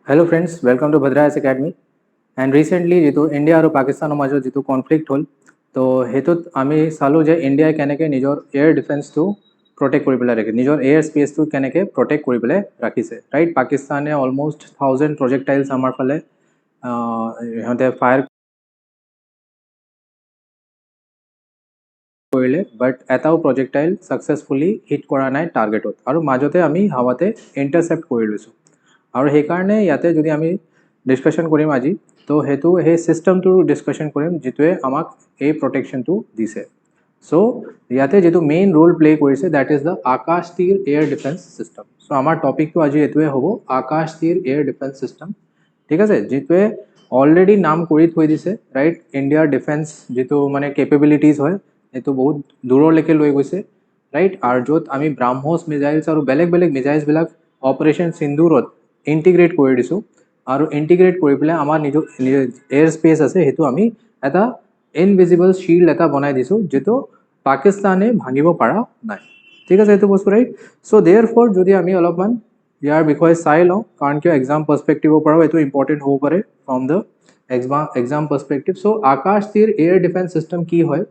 Hello friends, welcome to Bhadras academy. And recently जी India और पाकिस्तान मजर जी कनफ्लिक्ट हल तो हेतुत आमी चालू जे इंडिया केनेके निजर एयर डिफेन्स तो प्रोटेक्ट कर पेলাই राखे निजर एयर स्पेस तो केनेके प्रोटेक्ट कर पेলাই राखिसे राइट। पाकिस्ताने अलमोस्ट 1000 प्रोजेक्टाइल्स आमार फाले इहते फायर কৰিলে बट एटाओ प्रोजेक्टाइल सक्सेसफुली हिट करा नाइ टार्गेटत और माजते आमी हावाते इंटरसेप्ट कर लैसो और हेकारणे याते जदि आमी डिस्कशन करिम আজি तो हेतु हे सिस्टमटोर डिस्कशन करिम जितुए आमाक ए प्रोटेक्शनटो दिसे। सो याते जेतु मेन रोल प्ले करिसे दैट इज द आकाश तीर एयर डिफेन्स सिस्टम। सो आमार टपिकटो আজি एतुए हबो आकाश तीर एयर डिफेन्स सिस्टम। ठीक है जितुए अलरेडी नाम करि थई दिसे राइट। इंडिया डिफेन्स जितु माने केपेबिलिटीज है ये बहुत दूरলৈকে লৈ গৈছে राइट। और जो आमी ब्राह्मोस मिसाइल्स और बेलेग बेलेग मिसाइल्स बिलाक ऑपरेशन सिंदूरत इंटीग्रेट कर दिसो और इंटीग्रेट कर पे आमार निज एयर स्पेस आछे हेतु आमी एटा इनविजिबल शिल्ड एटा बनाई दिसो जेतो पाकिस्ताने भांगिब पारा नाइ। ठीक है ये बस्तु राइट। सो देयरफर जदि आमी अलपमान यार विषय चाई लওঁ कारण किय एग्जाम पर्सपेक्टिवर पराओ एतो इम्पर्टेन्ट हो पारे फ्रम द एग्जाम पर्सपेक्टिव। सो आकाश तीर एयर डिफेन्स सिस्टम की है।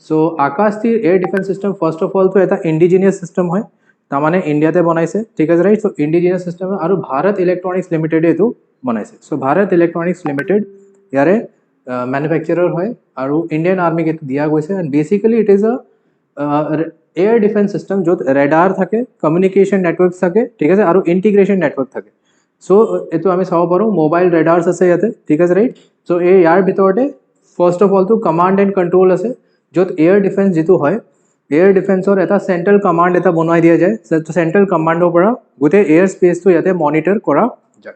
सो आकाश तीर air defence system first of all तो एटा इंडिजिनियस सिस्टम है तारमाने इंडियाते बनाइছে। ठीक है राइट। सो इंडिजिनियस सिस्टम और भारत इलेक्ट्रॉनिक्स लिमिटेड एतो बनाइছে। सो भारत इलेक्ट्रॉनिक्स लिमिटेड यारे मैन्युफैक्चरर है और इंडियन आर्मी के दिया गई and basically it is a air defence system जो रेडार थाके कम्युनिकेशन नेटवर्क थाके। ठीक है और इंटीग्रेशन नेटवर्क थाके। सो एतो आमी चाब पारो मोबाइल रेडार्स आछे याते। ठीक है राइट। सो ए यार भितरते फार्स्ट अफ अल तो कमांड एंड कंट्रोल आछे जो एयर डिफेन्स जी है एयर डिफेन्सर एटा सेंट्रल कमांड एटा बनवाई दिया जाए सेंट्रल कमांडर पर गोटे एयर स्पेस तो याते मॉनिटर करा जाए।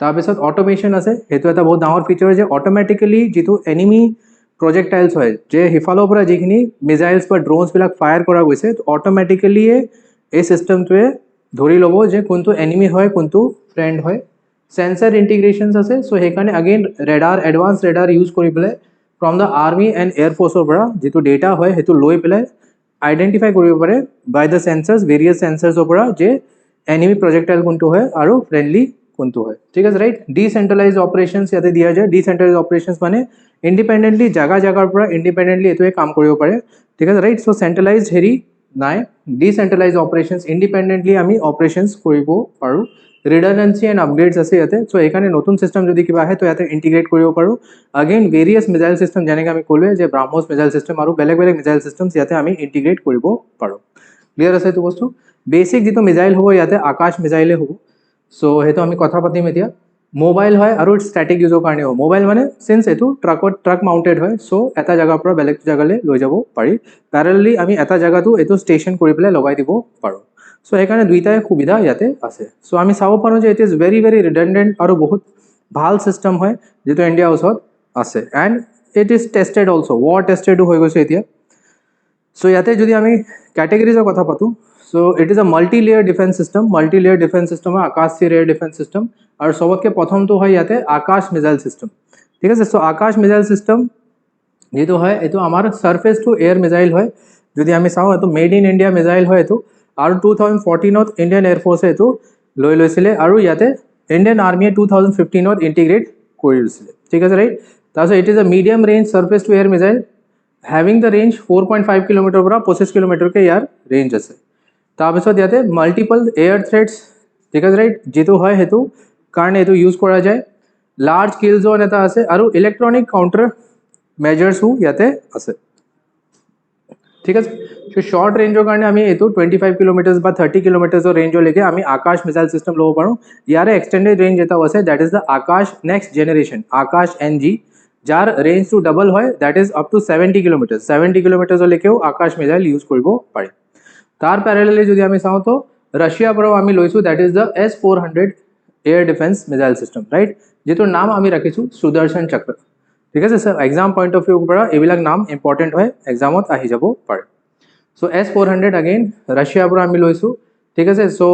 तारपिছত ऑटोमेशन आछे हेतु एटा बहुत डाঙर फीचर जे ऑटोमेटिकली जितु एनिमी प्रोजेक्टाइल्स है जे हिफाলৰ পৰা जिखिनि मिसाइल्स पर ड्रोन्स बिलाक फायर करा গৈছে तो ऑटोमेटिकली ए सिस्टमटोए धरि लबो जे कोनটো एनिमी है कोनটো फ्रेंड है। सेंसर इंटीग्रेशन्स आछे सो हेकाने again radar advance radar use करि पेले फ्रम द आर्मी एंड एयरफोर्सर পৰা जितु डेटा है हेतु লৈ पेले आइडेंटिफाई करिब पारे बाय द सेंसर्स वेरियस सेंसर्सर পৰা जे एनिमी प्रोजेक्टाइल कोनটো है और फ्रेंडली कोनটো है। ठीक है राइट। डिसेंट्रलाइज ऑपरेशंस याते दिया जाए। डिसेंट्रलाइज ऑपरेशंस माने इंडिपेंडेंटली जगह जगह पर इंडिपेंडेंटली एतुए काम करिब पारे। ठीक है राइट। सो सेंट्रलाइज हेरी नाइ डिसेंट्रलाइज ऑपरेशंस इंडिपेंडेंटली आमी ऑपरेशंस करिब पारो। रिडंडेंसी एंड अपग्रेड्स आछे याते। सो एखाने नतुन सिस्टम जदि किबा है तो याते इंटीग्रेट करिब पारो। अगेन वेरियस मिसाइल सिस्टम जेनेके आमी कलोए जे ब्राह्मोस मिसाइल सिस्टम और बेलेग बेलेग मिसाइल सिस्टम्स याते आमी इंटीग्रेट करिब पारो। क्लियर आछे तो बस्तु बेसिक जितो मिसाइल हबो याते आकाश मिसाइले हबो। सो हेतु आमी कथा पातिम एतिया। मोबाइल है और स्टैटिक यूजर कारणे हो मोबाइल माने सिंस एतु ट्रक माउंटेड है सो एटा जगह पर बेलेग जगहले লৈ যাব পাৰি। पैरेलली आमी एटा जगह तो एतु स्टेशन কৰি পেলাই লগাই দিব পাৰো। सो हेकाने दुईटाই सुविधा याते आछे। सो आमी चाब पारो जे it is very very redundant और बहुत ভাল सिस्टम है जेतु इंडिया ओसत आछे and it is tested also war tested हो গৈছে এতিয়া। सो याते जदि आमी कैटेगरीजर कथा पातु so it is a multi layer defence system है आकाश तीर एयर डिफेन्स सिस्टम और सबतके प्रथम तो है याते आकाश मिसाइल सिस्टम। ठीक है। सो आकाश मिसाइल सिस्टम ये तो है ये आमार सार्फेस टू एयर मिसाइल है जदि आमी चाओ तो मेड इन इंडिया मिसाइल है ये और 2014 इंडियन एयरफोर्से ये লৈ লৈছিলে और याते इंडियन आर्मी 2015 इंटीग्रेट कर दिছিলে। ठीक है राइट। तारपिছত it is a medium range surface to air missile having the range 4.5 kilometre पर 25 किलोमीटर के यार रेंज आछे। तारपिছত याते मल्टिपल एयर थ्रेट्स। ठीक है राइट जेतु है हेतु कारणे एतु यूज करा जाए। लार्ज किल जोन एटा आछे और इलेक्ट्रॉनिक काउंटर मेजर्सो याते आछे। ठीक है। सो शॉर्ट रेंजर कारणे आमी एतु 25 किलोमीटर्स बा 30 किलोमीटर्स रेंजर लेके आमी आकाश मिसाइल सिस्टम लब पारो। यारे एक्सटेंडेड रेंज एटा आछे that is the Akash next generation Akash NG जार रेंज टू डबल है that is up to 70 kilometres लेकेও आकाश मिसाइल यूज करिब पारि। तार पैरेलली जदि आमी चाओ तो राशिया पर आमी लैसु that is the S-400 air defence missile system right जेतुर नाम आमी राखिछु सुदर्शन चक्र। ठीक है sir exam point of view पर एबिलाक नाम इम्पर्टेन्ट है एग्जामत आहि जाब पारे। सो S-400 अगेन राशिया पर आमी लैसु। ठीक है। सो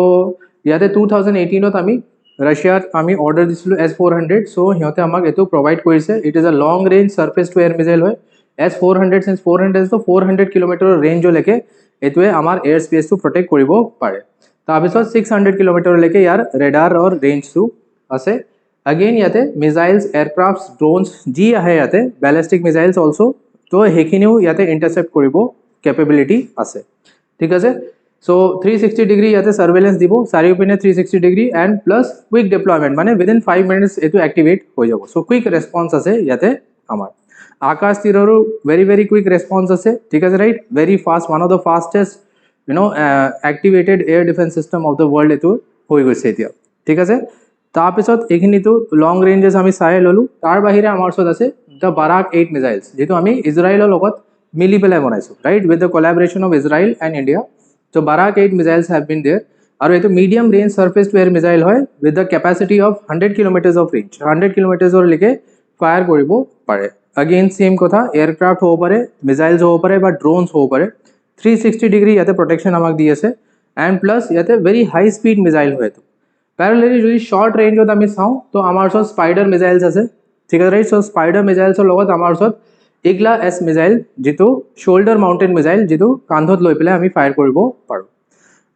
याते 2018 आमी राशियात आमी ऑर्डर दिसिलु S-400 सो हिहते आमाक एतु प्रोवाइड करिसे। It is a long range surface to air missile है S-400 सिंस 400 तो 400 किलोमीटर रेंज लेके एतुए आमार एयर स्पेस तो प्रोटेक्ट करिब पारे। तारपिছত 600 किलोमीटर लेके यार रेडार और रेंज तो आछे अगेन ইয়াতে মিসাইলস এয়াৰক্ৰাফ্টছ ড্ৰোনছ যি আহে ইয়াতে ব্যালিষ্টিক মিসাইলস অলসো তো সেইখিনিও ইয়াতে ইন্টাৰসেপ্ট কৰিব কেপেবিলিটি আছে ঠিক আছে সো 360 ডিগ্ৰী ইয়াতে সাৰ্ভেইলেন্স দিব চাৰিওপিনে 360 degree and plus quick deployment মানে উইদিন 5 মিনিটস এটো এক্টিভেট হৈ যাব সো কুইক ৰেসপন্স আছে ইয়াতে আমাৰ আকাশ তীৰৰো very কুইক ৰেসপন্স আছে ঠিক আছে right very fast one of the fastest activated air defense system of the world এটো হৈ গৈছে এতিয়া ঠিক আছে তাৰপিছত এইখিনিটো লং ৰেঞ্জেস আমি চাই ললো তাৰ বাহিৰে আমাৰ ওচৰত আছে দ্য বাৰাক 8 মিসাইলস যেটো আমি ইজৰাইলৰ লগত মিলি পেলাই বনাইছো right with the collaboration of Israel and India so Barak 8 missiles have been there আৰু এটো medium range surface to air missile হয় with the capacity of 100 kilometres of range 100 কিলোমিটাৰছৰ লৈকে ফায়াৰ কৰিব পাৰে अगेन सेम কথা এয়াৰক্ৰাফ্ট হ'ব পাৰে মিসাইলস হ'ব পাৰে বা ড্ৰোনছ হ'ব পাৰে 360 ডিগ্ৰী ইয়াতে প্ৰটেকশন আমাক দি আছে এন্ড প্লাস ইয়াতে ভেৰি হাই স্পীড মিসাইল হয় তো প্যাৰেলেলি যদি শৰ্ট ৰেঞ্জত আমি চাওঁ তো আমাৰ ওচৰত স্পাইডাৰ মিসাইলস আছে ঠিক আছে ৰাইট সো স্পাইডাৰ মিসাইলছৰ লগত আমাৰ ওচৰত ইগলা এস মিসাইল যেটো শোল্ডাৰ মাউন্টেড মিসাইল যেটো কান্ধত লৈ পেলাই আমি ফায়াৰ কৰিব পাৰো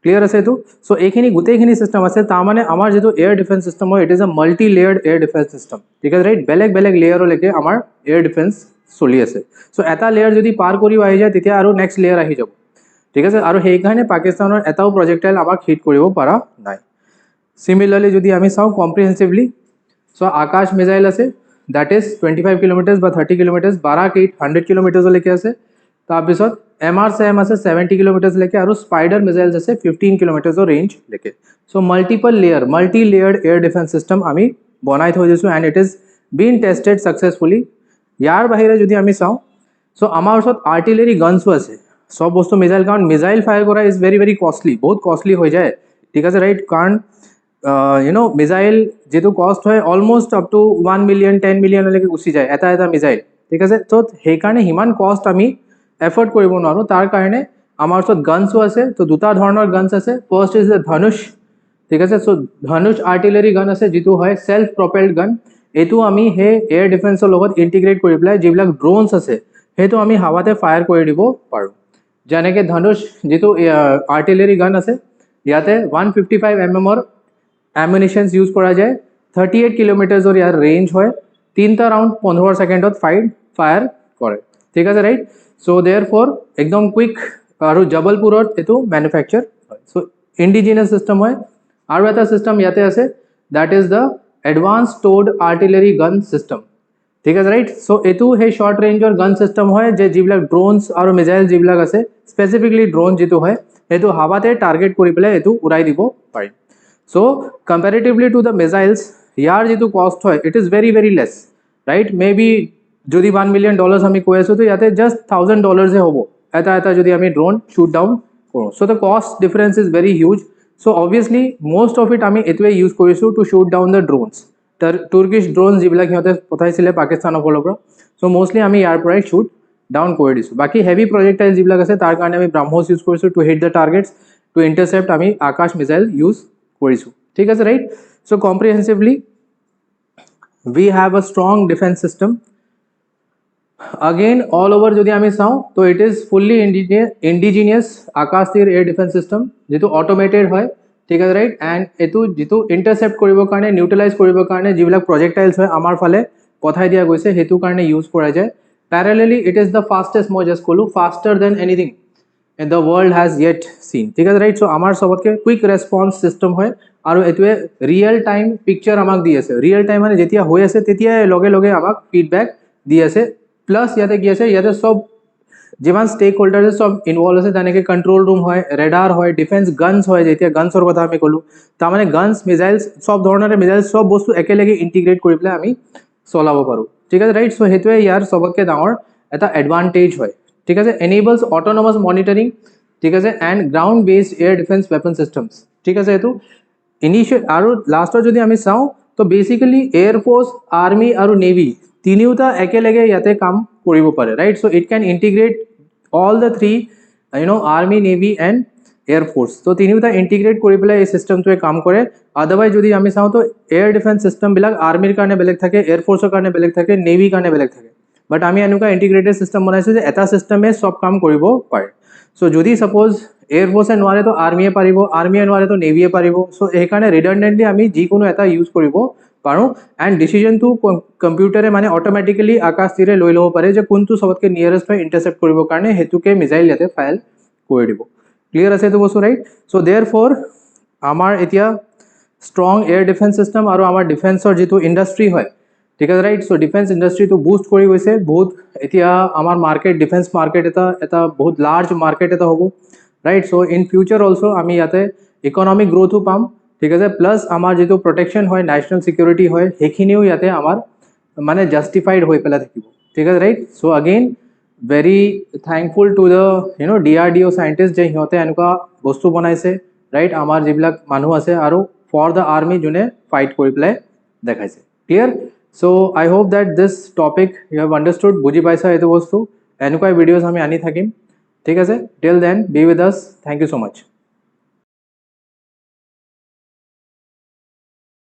ক্লিয়াৰ আছে তো সো এইখিনি গুটেইখিনি সিস্টেম আছে তাৰ মানে আমাৰ যেটো এয়াৰ ডিফেন্স সিস্টেম হয় it is a multi layered air defence system ঠিক আছে ৰাইট বেলেগ বেলেগ লেয়াৰলৈকে আমাৰ এয়াৰ ডিফেন্স চলি আছে সো এটা লেয়াৰ যদি পাৰ কৰি আহি যায় তেতিয়া আৰু নেক্সট লেয়াৰ আহি যাব ঠিক আছে আৰু সেইকাৰণে পাকিস্তানৰ এটাও প্ৰজেক্টাইল আমাক হিট কৰিব পৰা নাই সিমিলারলি যদি আমি চাও কম্প্রিহেন্সিভলি সো আকাশ মিসাইল আছে দ্যাট ইজ 25 কিলোমিটারস বা 30 কিলোমিটারস বারাক 8 100 কিলোমিটারস লৈকে আছে তাৰপিছত এমআৰসএম আছে 70 কিলোমিটাৰস লৈকে আৰু স্পাইডাৰ মিসাইলস আছে 15 কিলোমিটাৰছৰ ৰেঞ্জ লৈকে so multi layered air defence system আমি বনাই থৈ দিছো and it is been tested successfully ইয়াৰ বাহিৰে যদি আমি চাও সো আমাৰ ওচৰত আৰ্টিলাৰি গানসও আছে সব বস্তু মিসাইল কাৰণ মিসাইল ফায়াৰ কৰা ইজ ভেৰি কষ্টলি বহুত কষ্টলি হৈ যায় ঠিক আছে ৰাইট কাৰণ মিসাইল যেটো কষ্ট হয় almost up to 1 million 10 million লৈকে গুচি যায় এটা মিসাইল ঠিক আছে তো সেইকাৰণে হিমান কষ্ট আমি এফৰ্ট কৰিব নোৱাৰো তাৰ কাৰণে আমাৰ ওচৰত গানসও আছে তো দুটা ধৰণৰ গানস আছে ফাৰ্স্ট ইজ দ্য ধনুষ ঠিক আছে সো ধনুষ আৰ্টিলাৰি গান আছে যেটো হয় সেলফ প্ৰপেলড গান এটো আমি হে এয়াৰ ডিফেন্সৰ লগত ইন্টিগ্ৰেট কৰি পেলাই যিবিলাক ড্ৰোনছ আছে হেতু আমি হাৱাতে ফায়াৰ কৰি দিব পাৰো যেনেকে ধনুষ যেটো আৰ্টিলাৰি গান আছে ইয়াতে 155 mm एम्युनिशंस यूज करा जाए 38 किलोमीटर्स और यार रेंज है 3टा राउंड 15 सेकेंडत फायर करे ठीक है राइट सो देयरफॉर एकदम क्विक और जबलपुरत एतो मैन्युफैक्चर सो इंडिजिनियस सिस्टम है और এটা सिस्टम ইয়াতে আছে that is the advance towed artillery gun system ठीक है राइट सो एतो हे शॉर्ट रेंजर गन सिस्टम है जे जिবিলাক ড্ৰোনছ और मिसाइल जिবিলাক আছে স্পেসিফিকলি ড্ৰোন যেটো হয় এটো হাৱাতে টাৰ্গেট কৰি পেলাই এটো উৰাই দিব পাৰি So comparatively to the missiles, यार जो cost है it is very less, right? Maybe যদি $1 million আমি কৈ আছো তো ইয়াতে just $1000 হে হ'ব এটা যদি আমি ড্ৰোন শুট ডাউন কৰো so the cost difference is very huge so obviously most of it আমি এটোৱে ইউজ কৰিছো to shoot down the drones turkish drones যিবিলাক হিতে পঠাইছিলে পাকিস্তানৰ ফালৰ পৰা so mostly আমি ইয়াৰ পৰাই shoot down কৰি দিছো বাকি heavy projectile যিবিলাক আছে তাৰ কাৰণে আমি ব্ৰহ্মোস ইউজ কৰিছো to hit the targets to intercept আমি আকাশ মিসাইল ইউজ কৰিছো ঠিক আছে right so comprehensively we have a strong defense system again all over যদি আমি চাও তো it is fully indigenous আকাশ তীৰ এয়াৰ ডিফেন্স সিস্টেম যেটো অটোমেটেড হয় ঠিক আছে ৰাইট এন্ড এটো যেটো ইন্টাৰসেপ্ট কৰিব কাৰণে নিউট্ৰেলাইজ কৰিব কাৰণে যিবিলাক প্ৰজেক্টাইলস হয় আমাৰ ফালে পঠাই দিয়া গৈছে হেতু কাৰণে ইউজ কৰা যায় parallelly it is the fastest মই জাস্ট কলো faster than anything the world has yet seen ঠিক আছে রাইট সো আমাৰ সবতকে কুইক ৰেসপন্স সিস্টেম হয় আৰু এটোৱে ৰিয়েল টাইম পিকচাৰ আমাক দি আছে ৰিয়েল টাইম মানে যেতিয়া হৈ আছে তেতিয়া লগে আমাক ফিডব্যাক দি আছে প্লাস ইয়াতে কি আছে ইয়াতে সব যিমান ষ্টেক হোল্ডাৰছ সব ইনভলভ আছে যেনেকে কন্ট্ৰোল ৰুম হয় ৰেডাৰ হয় ডিফেন্স গানস হয় যেতিয়া গানসৰ কথা আমি কলো তাৰ মানে গানস মিসাইলস সব ধৰণৰ মিসাইলস সব বস্তু একেলগে ইন্টিগ্ৰেট কৰি পেলাই আমি চলাব পাৰো ঠিক আছে ৰাইট সো হেতুৱে ইয়াৰ সবতকে ডাঙৰ এটা এডভান্টেজ হয় ঠিক আছে এনেবলস অটোনমাস মনিটৰিং ঠিক আছে and ground based air defence weapon systems ঠিক আছে এটো ইনিশিয়েল আৰু লাষ্টৰ যদি আমি চাও তো বেসিক্যালি এয়াৰ ফোৰ্স আৰ্মি আৰু নেভি তিনিওটা একেলগে ইয়াতে কাম কৰিব পাৰে right so it can integrate all the three army navy and air force তো তিনিওটা ইন্টিগ্ৰেট কৰি পেলাই এই সিস্টেমটোৱে কাম কৰে আদাৰৱাইজ যদি আমি চাও তো এয়াৰ ডিফেন্স সিস্টেম বিলাক আৰ্মিৰ কাৰণে বেলেগ থাকে এয়াৰ ফোৰ্সৰ কাৰণে বেলেগ থাকে নেভি কাৰণে বেলেগ থাকে বাট আমি এনেকুৱা ইন্টিগ্ৰেটেড সিস্টেম বনাইছো যে এটা সিস্টেমে সব কাম কৰিব পাৰে সো যদি সাপোজ এয়াৰ ফোৰ্সে নোৱাৰে তো আৰ্মিয়ে পাৰিব আৰ্মিয়ে নোৱাৰে তো নেভিয়ে পাৰিব সো এই কাৰণে ৰিডান্ডেন্টলি আমি যিকোনো এটা ইউজ কৰিব পাৰোঁ এণ্ড ডিচিজনটো কম্পিউটাৰে মানে অট'মেটিকেলি আকাশ তীৰে লৈ ল'ব পাৰে যে কোনটো চবতকৈ নিয়েৰেষ্ট হয় ইণ্টাৰচেপ্ট কৰিবৰ কাৰণে সেইটোকে মিছাইল ইয়াতে ফায়াৰ কৰি দিব ক্লিয়াৰ আছে এইটো বস্তু ৰাইট চ' দেয়াৰ ফৰ আমাৰ এতিয়া ষ্ট্ৰং এয়াৰ ডিফেন্স ছিষ্টেম আৰু আমাৰ ডিফেন্সৰ যিটো ইণ্ডাষ্ট্ৰি হয় ঠিক আছে ৰাইট চ' ডিফেন্স ইণ্ডাষ্ট্ৰিটো বুষ্ট কৰি গৈছে বহুত এতিয়া আমাৰ মাৰ্কেট ডিফেন্স মাৰ্কেট এটা বহুত লাৰ্জ মাৰ্কেট এটা হ'ব right so' in future also' আমি ইয়াতে ইকনমিক গ্ৰ'থো পাম ঠিক আছে প্লাছ আমাৰ যিটো প্ৰটেকশ্যন হয় নেশ্যনেল ছিকিউৰিটি হয় সেইখিনিও ইয়াতে আমাৰ মানে জাষ্টিফাইড হৈ পেলাই থাকিব ঠিক আছে right so' again very thankful to the DRDO scientist যে সিহঁতে এনেকুৱা বস্তু বনাইছে ৰাইট আমাৰ যিবিলাক মানুহ আছে আৰু ফৰ দ্য আৰ্মি যোনে ফাইট কৰি পেলাই দেখাইছে clear so' I hope that this topic you have understood বুজি পাইছা এইটো বস্তু এনেকুৱাই ভিডিঅ'জ আমি আনি থাকিম ঠিক আছে টিল দেন বি উইথ আছ থেংক ইউ ছ' মাছ